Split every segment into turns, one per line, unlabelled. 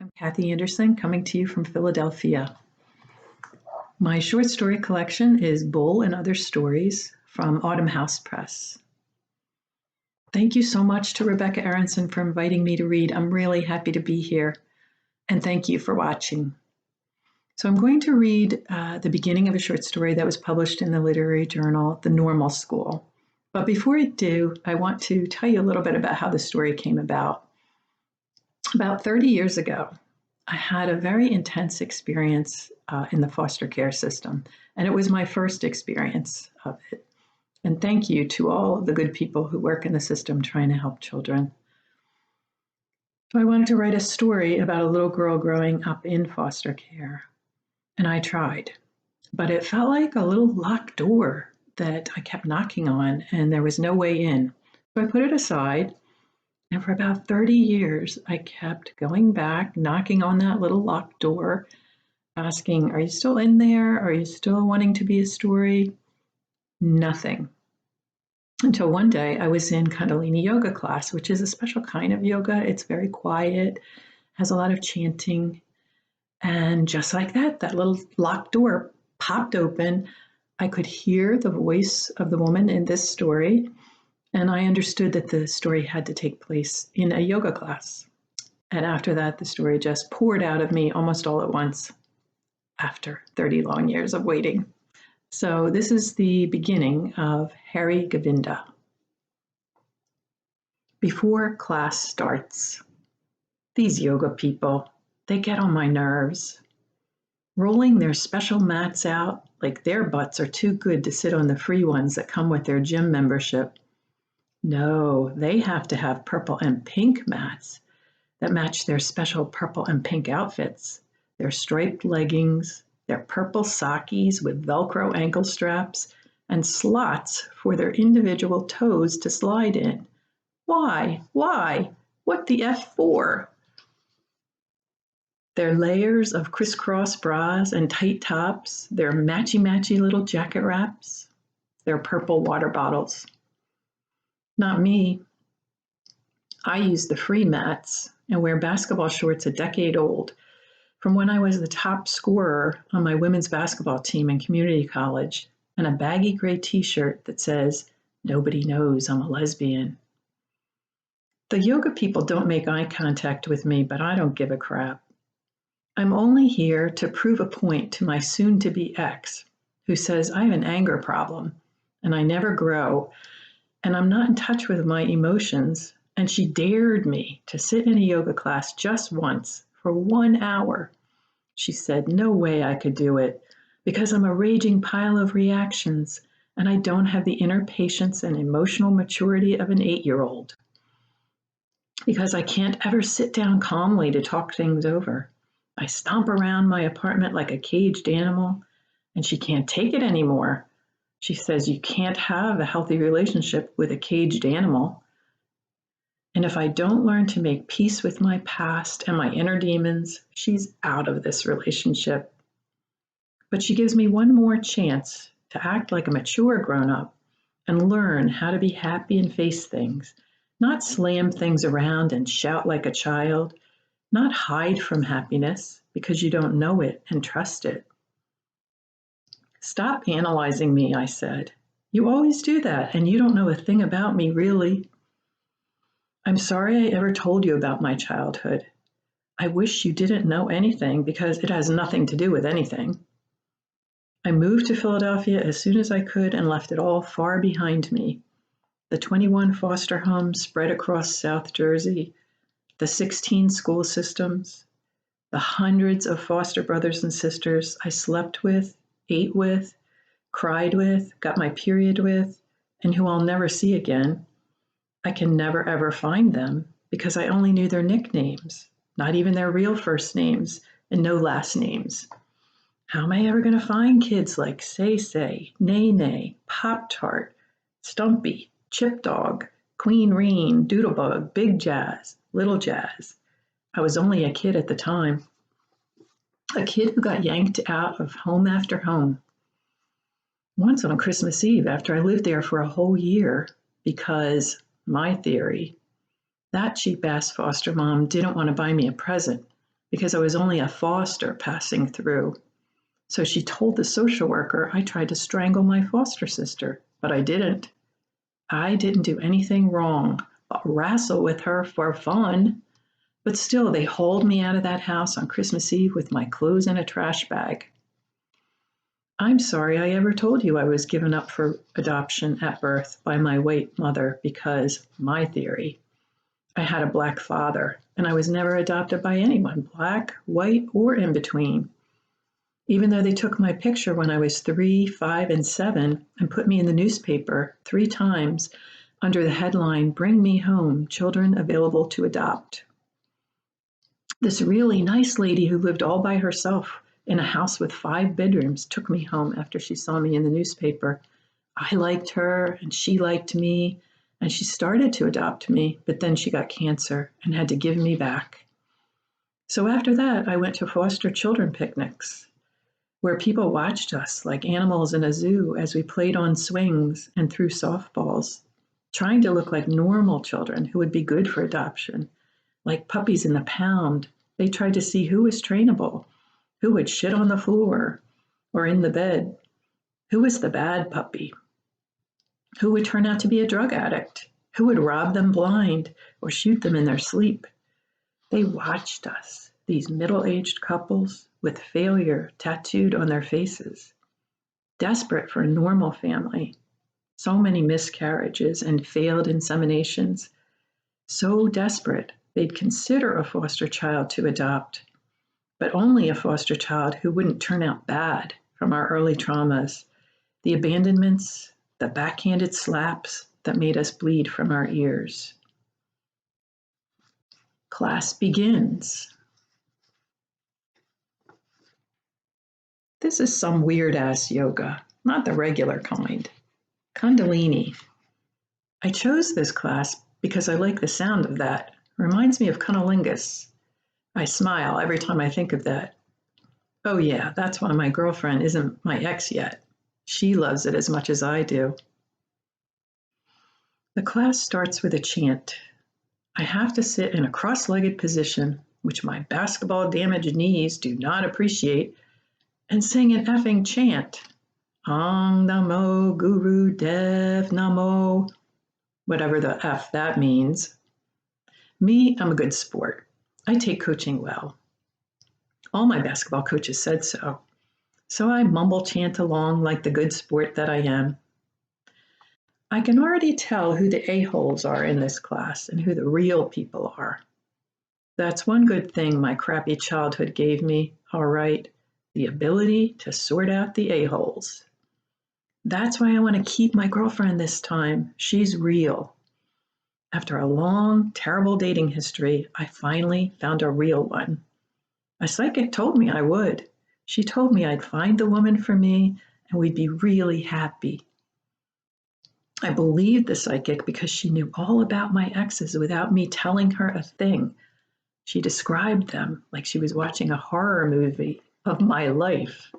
I'm Kathy Anderson, coming to you from Philadelphia. My short story collection is Bull and Other Stories from Autumn House Press. Thank you so much to Rebecca Aronson for inviting me to read. I'm really happy to be here, and thank you for watching. So I'm going to read the beginning of a short story that was published in the literary journal, The Normal School. But before I do, I want to tell you a little bit about how the story came about. About 30 years ago, I had a very intense experience in the foster care system, and it was my first experience of it. And thank you to all of the good people who work in the system trying to help children. So I wanted to write a story about a little girl growing up in foster care, and I tried, but it felt like a little locked door that I kept knocking on, and there was no way in. So I put it aside. And for about 30 years, I kept going back, knocking on that little locked door, asking, are you still in there? Are you still wanting to be a story? Nothing. Until one day I was in Kundalini yoga class, which is a special kind of yoga. It's very quiet, has a lot of chanting. And just like that, that little locked door popped open. I could hear the voice of the woman in this story. And I understood that the story had to take place in a yoga class. And after that, the story just poured out of me almost all at once after 30 long years of waiting. So this is the beginning of Hari Govinda. Before class starts, these yoga people, they get on my nerves. Rolling their special mats out like their butts are too good to sit on the free ones that come with their gym membership. No, they have to have purple and pink mats that match their special purple and pink outfits, their striped leggings, their purple sockies with Velcro ankle straps, and slots for their individual toes to slide in. Why? What the F for? Their layers of crisscross bras and tight tops, their matchy-matchy little jacket wraps, their purple water bottles. Not me. I use the free mats and wear basketball shorts a decade old from when I was the top scorer on my women's basketball team in community college, and a baggy gray t-shirt that says, "Nobody knows I'm a lesbian." The yoga people don't make eye contact with me, but I don't give a crap. I'm only here to prove a point to my soon-to-be ex, who says I have an anger problem and I never grow, and I'm not in touch with my emotions, and she dared me to sit in a yoga class just once for 1 hour. She said no way I could do it because I'm a raging pile of reactions and I don't have the inner patience and emotional maturity of an 8-year-old. Because I can't ever sit down calmly to talk things over. I stomp around my apartment like a caged animal, and she can't take it anymore. She says you can't have a healthy relationship with a caged animal. And if I don't learn to make peace with my past and my inner demons, she's out of this relationship. But she gives me one more chance to act like a mature grown-up and learn how to be happy and face things, not slam things around and shout like a child, not hide from happiness because you don't know it and trust it. Stop analyzing me, I said. You always do that, and you don't know a thing about me, really. I'm sorry I ever told you about my childhood. I wish you didn't know anything because it has nothing to do with anything. I moved to Philadelphia as soon as I could and left it all far behind me. The 21 foster homes spread across South Jersey, the 16 school systems, the hundreds of foster brothers and sisters I slept with, ate with, cried with, got my period with, and who I'll never see again. I can never ever find them because I only knew their nicknames, not even their real first names, and no last names. How am I ever going to find kids like Say, Nay, Pop-Tart, Stumpy, Chip Dog, Queen Reen, Doodlebug, Big Jazz, Little Jazz? I was only a kid at the time. A kid who got yanked out of home after home. Once on Christmas Eve, after I lived there for a whole year, because, my theory, that cheap-ass foster mom didn't want to buy me a present, because I was only a foster passing through. So she told the social worker I tried to strangle my foster sister, but I didn't. I didn't do anything wrong but wrestle with her for fun. But still, they hauled me out of that house on Christmas Eve with my clothes in a trash bag. I'm sorry I ever told you I was given up for adoption at birth by my white mother because, my theory, I had a black father and I was never adopted by anyone, black, white, or in between. Even though they took my picture when I was 3, 5, and 7 and put me in the newspaper 3 times under the headline, Bring Me Home, Children Available to Adopt. This really nice lady who lived all by herself in a house with 5 bedrooms took me home after she saw me in the newspaper. I liked her and she liked me, and she started to adopt me, but then she got cancer and had to give me back. So after that, I went to foster children picnics where people watched us like animals in a zoo as we played on swings and threw softballs, trying to look like normal children who would be good for adoption. Like puppies in the pound, they tried to see who was trainable, who would shit on the floor or in the bed, who was the bad puppy, who would turn out to be a drug addict, who would rob them blind or shoot them in their sleep. They watched us, these middle-aged couples with failure tattooed on their faces, desperate for a normal family, so many miscarriages and failed inseminations, so desperate they'd consider a foster child to adopt, but only a foster child who wouldn't turn out bad from our early traumas, the abandonments, the backhanded slaps that made us bleed from our ears. Class begins. This is some weird-ass yoga, not the regular kind. Kundalini. I chose this class because I like the sound of that. Reminds me of cunnilingus. I smile every time I think of that. Oh yeah, that's why my girlfriend isn't my ex yet. She loves it as much as I do. The class starts with a chant. I have to sit in a cross-legged position, which my basketball-damaged knees do not appreciate, and sing an effing chant. Om Namo Guru Dev Namo, whatever the F that means. Me, I'm a good sport. I take coaching well. All my basketball coaches said so. So I mumble chant along like the good sport that I am. I can already tell who the a-holes are in this class and who the real people are. That's one good thing my crappy childhood gave me, all right, the ability to sort out the a-holes. That's why I want to keep my girlfriend this time. She's real. After a long, terrible dating history, I finally found a real one. A psychic told me I would. She told me I'd find the woman for me and we'd be really happy. I believed the psychic because she knew all about my exes without me telling her a thing. She described them like she was watching a horror movie of my life.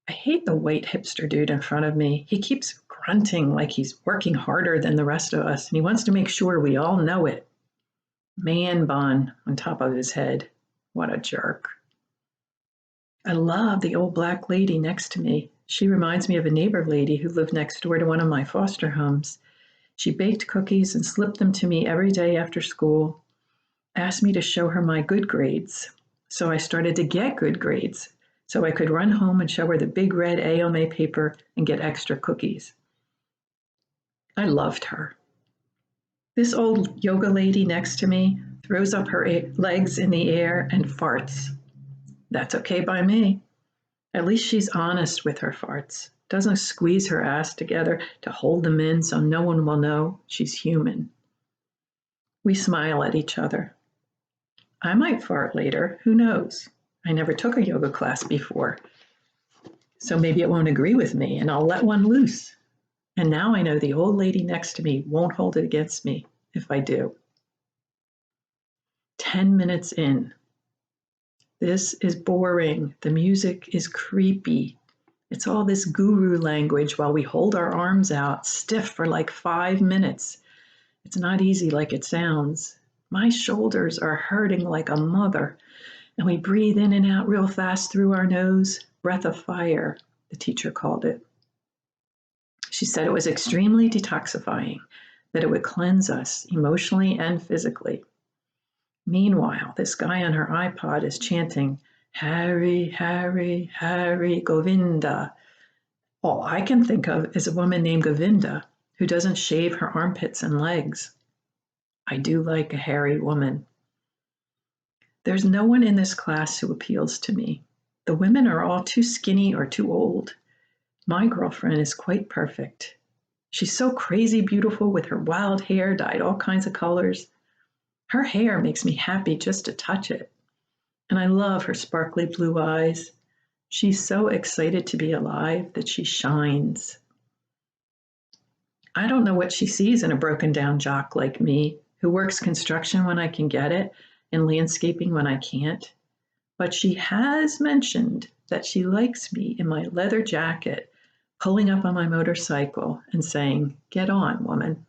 I hate the white hipster dude in front of me. He keeps grunting like he's working harder than the rest of us, and he wants to make sure we all know it. Man bun on top of his head. What a jerk. I love the old black lady next to me. She reminds me of a neighbor lady who lived next door to one of my foster homes. She baked cookies and slipped them to me every day after school, asked me to show her my good grades. So I started to get good grades, so I could run home and show her the big red A on my paper and get extra cookies. I loved her. This old yoga lady next to me throws up her legs in the air and farts. That's okay by me. At least she's honest with her farts. Doesn't squeeze her ass together to hold them in so no one will know she's human. We smile at each other. I might fart later, who knows? I never took a yoga class before, so maybe it won't agree with me and I'll let one loose. And now I know the old lady next to me won't hold it against me if I do. 10 minutes in. This is boring. The music is creepy. It's all this guru language while we hold our arms out, stiff for like 5 minutes. It's not easy like it sounds. My shoulders are hurting like a mother. And we breathe in and out real fast through our nose. Breath of fire, the teacher called it. She said it was extremely detoxifying, that it would cleanse us emotionally and physically. Meanwhile, this guy on her iPod is chanting, Hari, Hari, Hari Govinda. All I can think of is a woman named Govinda who doesn't shave her armpits and legs. I do like a hairy woman. There's no one in this class who appeals to me. The women are all too skinny or too old. My girlfriend is quite perfect. She's so crazy beautiful with her wild hair dyed all kinds of colors. Her hair makes me happy just to touch it. And I love her sparkly blue eyes. She's so excited to be alive that she shines. I don't know what she sees in a broken down jock like me, who works construction when I can get it and landscaping when I can't. But she has mentioned that she likes me in my leather jacket, pulling up on my motorcycle and saying, "Get on, woman."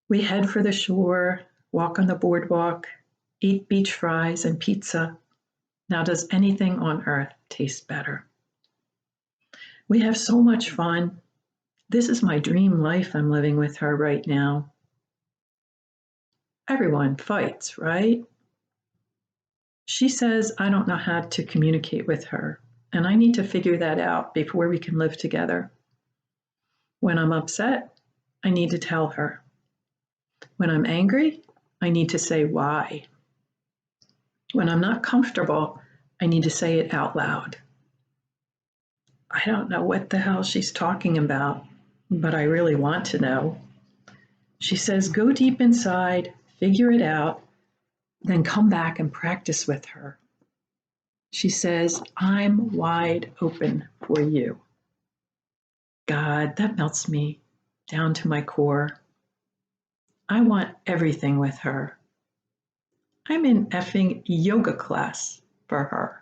We head for the shore, walk on the boardwalk, eat beach fries and pizza. Now, does anything on earth taste better? We have so much fun. This is my dream life I'm living with her right now. Everyone fights, right? She says I don't know how to communicate with her, and I need to figure that out before we can live together. When I'm upset, I need to tell her. When I'm angry, I need to say why. When I'm not comfortable, I need to say it out loud. I don't know what the hell she's talking about, but I really want to know. She says, go deep inside, figure it out, then come back and practice with her. She says, I'm wide open for you. God, that melts me down to my core. I want everything with her. I'm in effing yoga class for her.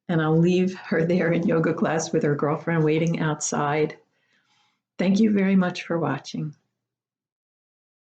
And I'll leave her there in yoga class with her girlfriend waiting outside. Thank you very much for watching.